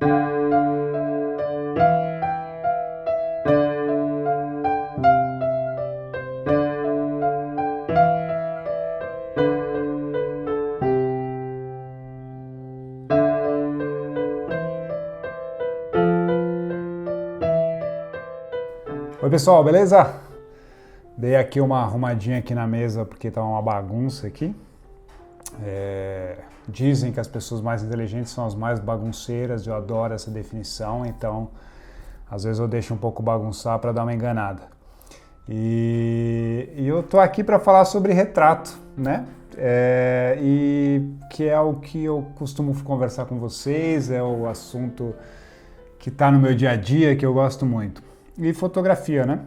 Oi pessoal, beleza? Dei aqui uma arrumadinha aqui na mesa porque tá uma bagunça aqui. Dizem que as pessoas mais inteligentes são as mais bagunceiras, eu adoro essa definição, então às vezes eu deixo um pouco bagunçar para dar uma enganada. E eu tô aqui para falar sobre retrato, né? E que é o que eu costumo conversar com vocês, é o assunto que tá no meu dia a dia, que eu gosto muito. E fotografia, né?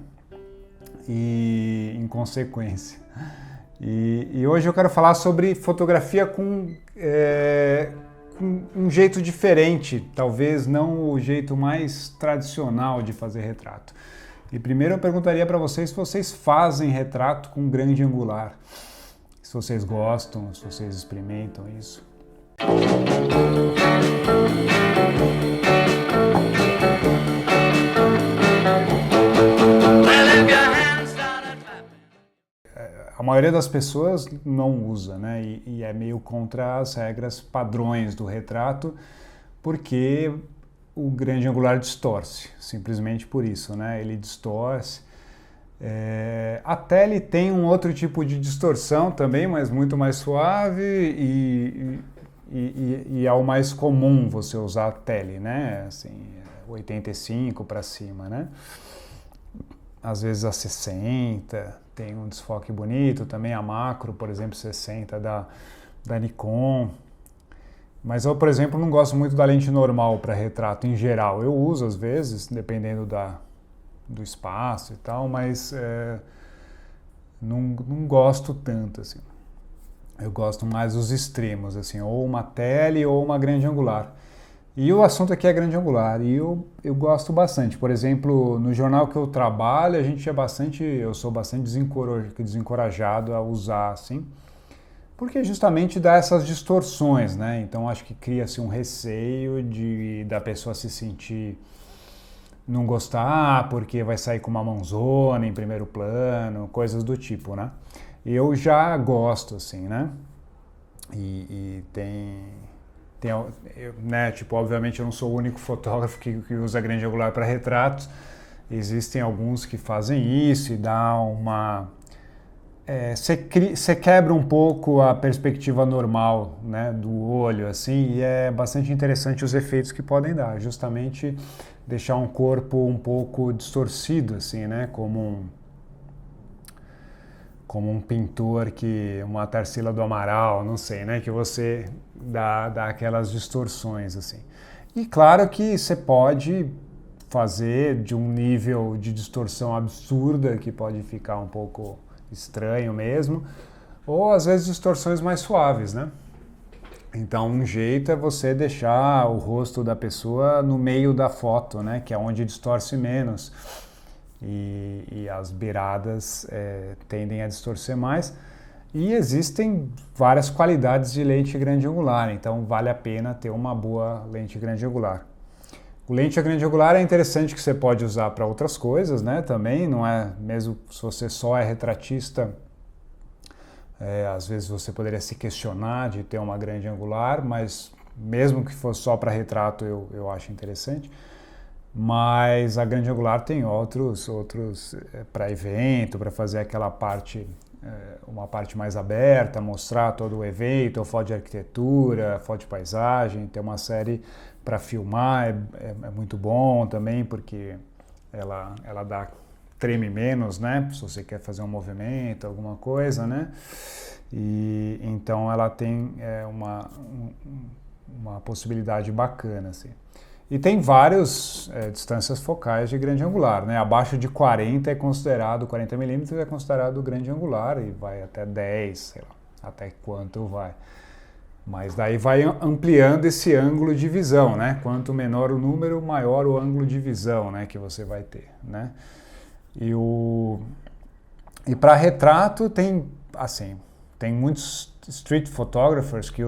E em consequência. E hoje eu quero falar sobre fotografia com um jeito diferente, talvez não o jeito mais tradicional de fazer retrato. E primeiro eu perguntaria para vocês se vocês fazem retrato com grande angular, se vocês gostam, se vocês experimentam isso. A maioria das pessoas não usa, né? E é meio contra as regras padrões do retrato, porque o grande angular distorce, simplesmente por isso, né? Ele distorce. A tele tem um outro tipo de distorção também, mas muito mais suave e é o mais comum você usar a tele, né? Assim, 85 para cima, né? Às vezes a 60, tem um desfoque bonito, também a macro, por exemplo, 60 da Nikon. Mas eu, por exemplo, não gosto muito da lente normal para retrato em geral. Eu uso às vezes, dependendo do espaço e tal, mas não gosto tanto, assim. Eu gosto mais dos extremos, assim, ou uma tele ou uma grande angular. E o assunto aqui é grande angular, e eu gosto bastante. Por exemplo, no jornal que eu trabalho, eu sou bastante desencorajado a usar, assim, porque justamente dá essas distorções, né? Então acho que cria-se um receio da pessoa se sentir, não gostar, porque vai sair com uma mãozona em primeiro plano, coisas do tipo, né? Eu já gosto, assim, né? E né, tipo, obviamente eu não sou o único fotógrafo que usa grande angular para retratos. Existem alguns que fazem isso e dá uma... Você quebra um pouco a perspectiva normal, né, do olho, assim, e é bastante interessante os efeitos que podem dar, justamente deixar um corpo um pouco distorcido, assim, né, como um pintor uma Tarsila do Amaral, não sei, né? Que você dá aquelas distorções, assim. E claro que você pode fazer de um nível de distorção absurda, que pode ficar um pouco estranho mesmo, ou às vezes distorções mais suaves, né? Então um jeito é você deixar o rosto da pessoa no meio da foto, né? Que é onde distorce menos. E as beiradas tendem a distorcer mais. E existem várias qualidades de lente grande angular, então vale a pena ter uma boa lente grande angular. O lente grande angular é interessante que você pode usar para outras coisas, né? Também, não é mesmo se você só é retratista, às vezes você poderia se questionar de ter uma grande angular, mas mesmo que fosse só para retrato eu acho interessante. Mas a grande angular tem outros para evento, para fazer aquela parte, uma parte mais aberta, mostrar todo o evento, ou foto de arquitetura, foto de paisagem, tem uma série para filmar, é muito bom também, porque ela treme menos, né, se você quer fazer um movimento, alguma coisa, né, e então ela tem uma possibilidade bacana, assim. E tem várias distâncias focais de grande angular, né? Abaixo de 40 40 milímetros é considerado grande angular e vai até 10, sei lá, até quanto vai. Mas daí vai ampliando esse ângulo de visão, né? Quanto menor o número, maior o ângulo de visão, né, que você vai ter, né? E para retrato tem muitos street photographers que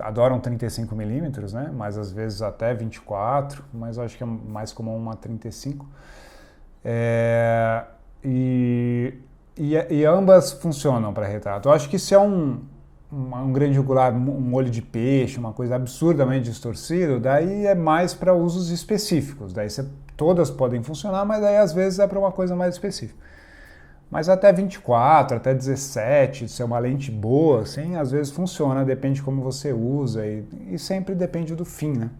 adoram 35mm, né? Mas às vezes até 24, mas eu acho que é mais comum uma 35. E ambas funcionam para retrato. Eu acho que se é um grande angular, um olho de peixe, uma coisa absurdamente distorcida, daí é mais para usos específicos. Daí todas podem funcionar, mas daí às vezes é para uma coisa mais específica. Mas até 24, até 17, se é uma lente boa, assim, às vezes funciona, depende de como você usa e sempre depende do fim, né?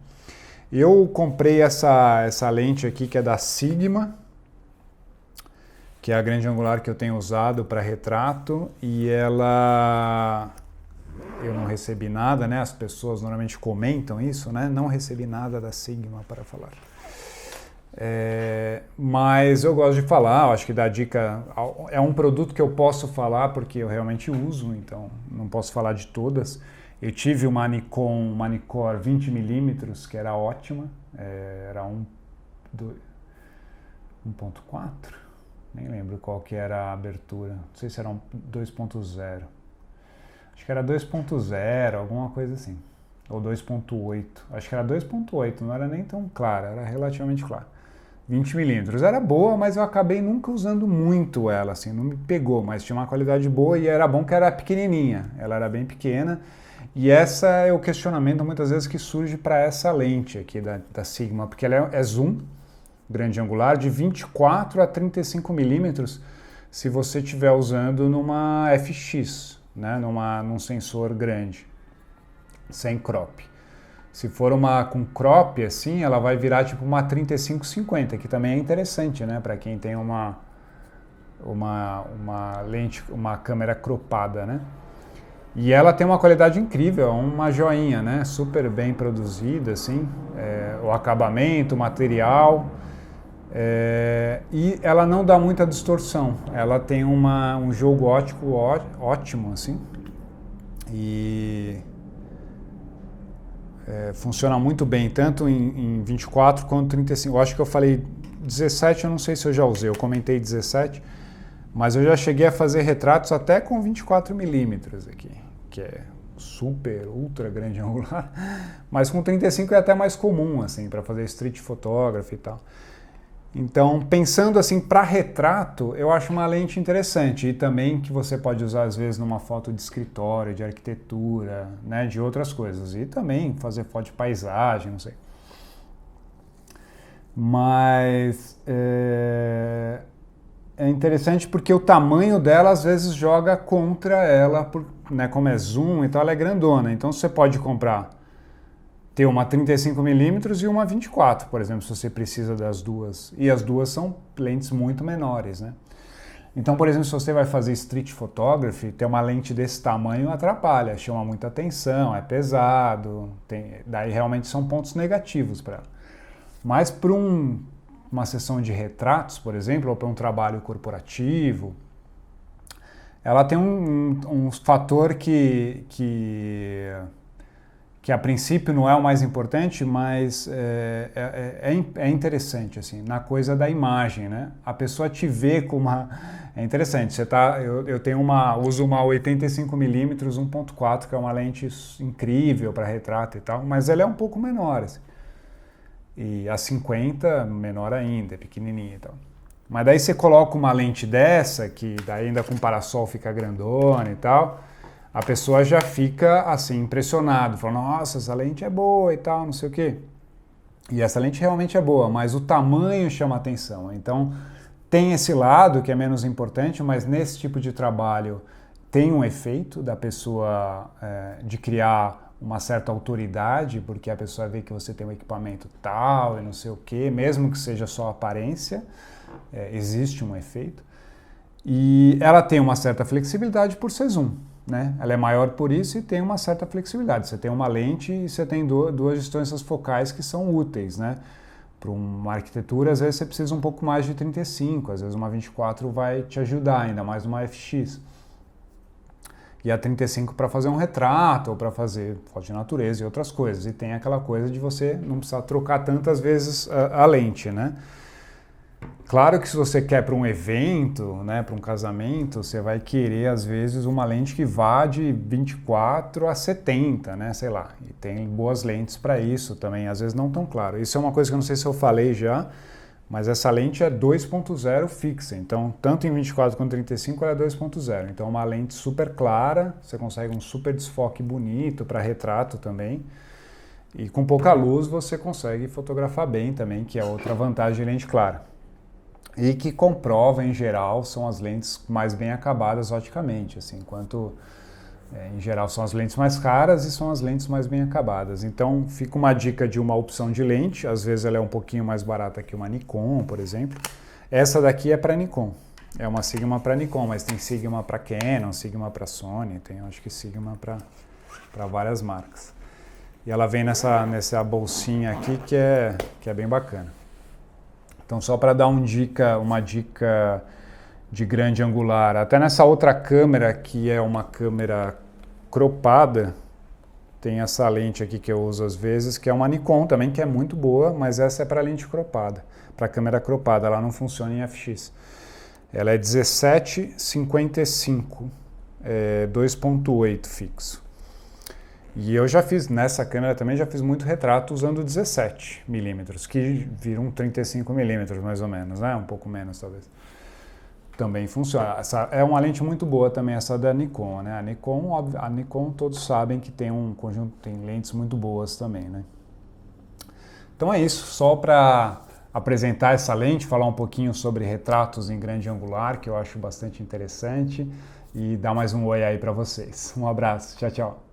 Eu comprei essa lente aqui que é da Sigma, que é a grande angular que eu tenho usado para retrato, e eu não recebi nada, né? As pessoas normalmente comentam isso, né? Não recebi nada da Sigma para falar. Mas eu gosto de falar, eu acho que dá dica, é um produto que eu posso falar porque eu realmente uso, então não posso falar de todas. Eu tive uma Nikon, uma Nikkor 20mm, que era ótima, era 1.4, nem lembro qual que era a abertura, não sei se era 2.0, acho que era 2.0, alguma coisa assim, ou 2.8, acho que era 2.8, não era nem tão clara, era relativamente clara. 20mm, era boa, mas eu acabei nunca usando muito ela, assim, não me pegou, mas tinha uma qualidade boa e era bom que era pequenininha, ela era bem pequena, e esse é o questionamento muitas vezes que surge para essa lente aqui da Sigma, porque ela é zoom, grande angular, de 24 a 35mm, se você estiver usando numa FX, né, num sensor grande, sem crop. Se for uma com crop, assim, ela vai virar tipo uma 35-50, que também é interessante, né? Para quem tem uma lente, uma câmera cropada, né? E ela tem uma qualidade incrível, uma joinha, né? Super bem produzida, assim, o acabamento, o material, e ela não dá muita distorção. Ela tem um jogo óptico ótimo, assim, e funciona muito bem, tanto em 24 quanto 35. Eu acho que eu falei 17, eu não sei se eu já usei, eu comentei 17, mas eu já cheguei a fazer retratos até com 24mm aqui, que é super, ultra grande angular, mas com 35 é até mais comum, assim, para fazer street photography e tal. Então, pensando assim para retrato, eu acho uma lente interessante e também que você pode usar às vezes numa foto de escritório, de arquitetura, né, de outras coisas. E também fazer foto de paisagem, não sei. Mas é interessante porque o tamanho dela às vezes joga contra ela, né, como é zoom, então ela é grandona. Então você pode ter uma 35mm e uma 24, por exemplo, se você precisa das duas. E as duas são lentes muito menores, né? Então, por exemplo, se você vai fazer street photography, ter uma lente desse tamanho atrapalha, chama muita atenção, é pesado, daí realmente são pontos negativos para ela. Mas para uma sessão de retratos, por exemplo, ou para um trabalho corporativo, ela tem um fator que a princípio não é o mais importante, mas é interessante, assim, na coisa da imagem, né? A pessoa te vê com uma... É interessante, eu uso uma 85mm 1.4, que é uma lente incrível para retrato e tal, mas ela é um pouco menor, assim. E a 50, menor ainda, é pequenininha e tal. Mas daí você coloca uma lente dessa, que daí ainda com parasol fica grandona e tal, a pessoa já fica assim impressionada, fala, nossa, essa lente é boa e tal, não sei o quê. E essa lente realmente é boa, mas o tamanho chama atenção. Então tem esse lado que é menos importante, mas nesse tipo de trabalho tem um efeito da pessoa de criar uma certa autoridade, porque a pessoa vê que você tem um equipamento tal e não sei o quê, mesmo que seja só aparência, existe um efeito. E ela tem uma certa flexibilidade por ser zoom, né? Ela é maior por isso e tem uma certa flexibilidade. Você tem uma lente e você tem duas distâncias focais que são úteis, né? Para uma arquitetura, às vezes você precisa um pouco mais de 35, às vezes uma 24 vai te ajudar, ainda mais uma FX. E a 35 para fazer um retrato ou para fazer foto de natureza e outras coisas. E tem aquela coisa de você não precisar trocar tantas vezes a lente, né? Claro que se você quer para um evento, né, para um casamento, você vai querer às vezes uma lente que vá de 24 a 70, né, sei lá. E tem boas lentes para isso também, às vezes não tão claro. Isso é uma coisa que eu não sei se eu falei já, mas essa lente é 2.0 fixa, então tanto em 24 quanto em 35 ela é 2.0. Então é uma lente super clara, você consegue um super desfoque bonito para retrato também. E com pouca luz você consegue fotografar bem também, que é outra vantagem de lente clara. E que comprova, em geral, são as lentes mais bem acabadas oticamente, assim, enquanto em geral são as lentes mais caras e são as lentes mais bem acabadas. Então fica uma dica de uma opção de lente, às vezes ela é um pouquinho mais barata que uma Nikon, por exemplo. Essa daqui é para Nikon, é uma Sigma para Nikon, mas tem Sigma para Canon, Sigma para Sony, tem acho que Sigma para várias marcas. E ela vem nessa bolsinha aqui que é bem bacana. Então, só para dar uma dica de grande angular, até nessa outra câmera, que é uma câmera cropada, tem essa lente aqui que eu uso às vezes, que é uma Nikon também, que é muito boa, mas essa é para lente cropada, para câmera cropada, ela não funciona em FX. Ela é 17-55, 2.8 fixo. E eu já fiz, nessa câmera também, já fiz muito retrato usando 17mm, que viram 35mm mais ou menos, né? Um pouco menos talvez. Também funciona. Essa é uma lente muito boa também, essa da Nikon, né? A Nikon todos sabem que tem um conjunto, tem lentes muito boas também, né? Então é isso, só para apresentar essa lente, falar um pouquinho sobre retratos em grande angular, que eu acho bastante interessante, e dar mais um oi aí para vocês. Um abraço, tchau, tchau.